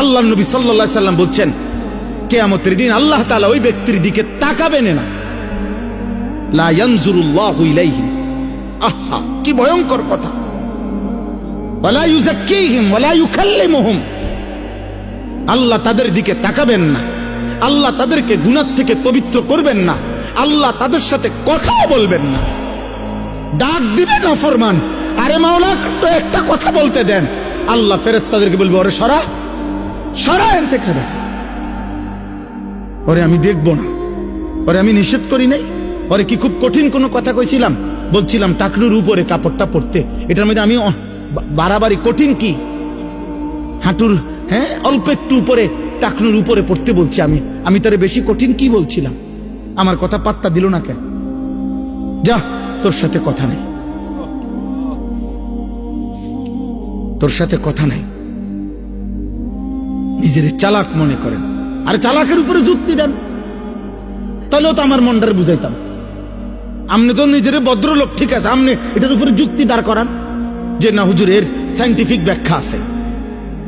আল্লাহ নবী সাল্লাল্লাহু আলাইহি সাল্লাম বলছেন কিয়ামতের দিন আল্লাহ তাআলা ওই ব্যক্তির দিকে তাকাবেন না, লা ইয়ানজুরুল্লাহু ইলাইহিম। আহা, কি ভয়ঙ্কর কথা। ওয়ালা ইউযাক্কিহিম ওয়ালা ইউকাল্লিমুহুম, আল্লাহ তাদের দিকে তাকাবেন না, আল্লাহ তাদেরকে গুনাহ থেকে পবিত্র করবেন না, আল্লাহ তাদের সাথে কথাও বলবেন না, ডাক দিবেন না ফরমান। আরে মাওলা তো একটা কথা বলতে দেন। আল্লাহ ফেরেশতাদেরকে বলবে, ওরে সরা সরা এন থেকে, ওরে আমি দেখব না, ওরে আমি নিষেধ করি নাই, ওরে কি খুব কঠিন কোনো কথা কইছিলাম? বলছিলাম টাকনুর উপরে কাপড়টা পরতে, এটার মধ্যে আমি বাড়াবাড়ি কঠিন কি? হাঁটুর অল্প একটু উপরে টাকনুর উপরে পড়তে বলছি আমি তারে বেশি কঠিন কি বলছিলাম? আমার কথা পাত্তা দিল না কেন? যা, তোর সাথে কথা নাই, তোর সাথে কথা নাই। নিজের চালাক মনে করেন, আরে চালাকের উপরে যুক্তি দেন, তাহলেও তো আমার মনটারে বুঝাইতাম। আপনি তো নিজের ভদ্রলোক, ঠিক আছে, আপনি এটার উপরে যুক্তি দাঁড় করান যে না হুজুর এর সায়েন্টিফিক ব্যাখ্যা আছে,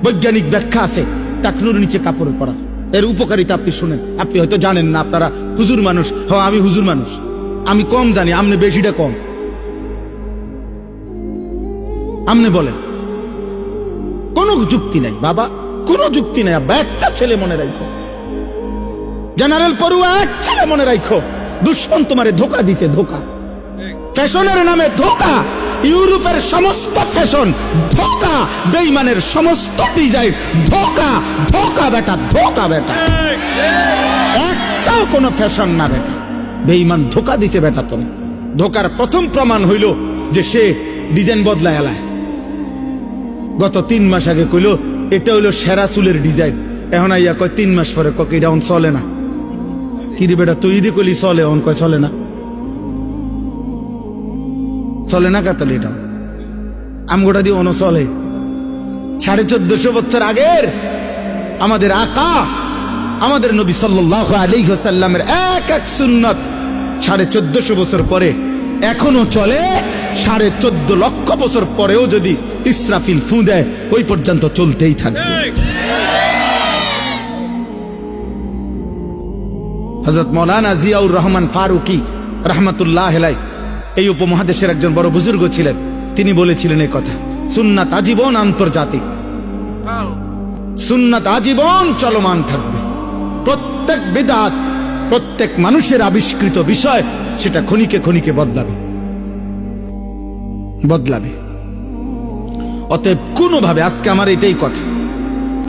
বৈজ্ঞানিক ব্যাখ্যা আছে টাকনুর নিচে কাপড় পরা, এর উপকারিতা আপনি শুনেন। আপনি হয়তো জানেন না, আপনারা হুজুর মানুষ। হ্যাঁ, আমি হুজুর মানুষ, আমি কম জানি, আপনি বেশিটা কম। আপনি বলেন, কোনো যুক্তি নাই বাবা, কোনো যুক্তি নাই। আব্বা, একটা ছেলে মনে রাখো, জেনারেল পড়ুয়া এক ছেলে মনে রাখো, দুশ্মন তোমারে ধোকা দিছে, ধোকা, ফ্যাশনের নামে ধোকা, ইউরোপের সমস্ত ফ্যাশন ধোকা, বেঈমানের সমস্ত ডিজাইন ধোকা, ধোকা বেটা, ধোকা বেটা, একটাও কোনো ফ্যাশন না বেটা, বেঈমান ধোকা দিছে বেটা তোরে। ধোকার প্রথম প্রমাণ হইল যে সে ডিজাইন বদলায় এলায়। গত 3 মাস আগে কইল এটা হইলো সেরা চুলের ডিজাইন, এখন আইয়া কয় 3 মাস পরে কয় এটা অন চলে না। কিরে বেটা, তুই ইদি কইলি চলে, অন কয় চলে না, চলে না কাতলে, এটা আমগোটা দিয়ে অন চলে। 1450 বছর আগের আমাদের আকা, আমাদের নবী সাল্লাল্লাহু আলাইহি ওয়াসাল্লামের এক এক সুন্নাত 1450 বছর পরে এখনো চলে। 14.5 লক্ষ বছর পরেও যদি ইসরাফিল ফু দেয়, ওই পর্যন্ত চলতেই থাকবে। হযরত মাওলানা জিয়াউর রহমান ফারুকি রাহমাতুল্লাহ আলাইহি এই উপমহাদেশের একজন বড় বুজুর্গ ছিলেন। তিনি বলেছিলেন এই কথা, সুন্নাত আজীবন আন্তর্জাতিক, সুন্নাত আজীবন চলমান থাকবে। প্রত্যেক বিদআত, প্রত্যেক মানুষের আবিষ্কৃত বিষয়, সেটা ক্ষণিকে ক্ষণিকে বদলাবে, বদলাবে। অতএব কোনোভাবে, আজকে আমার এটাই কথা,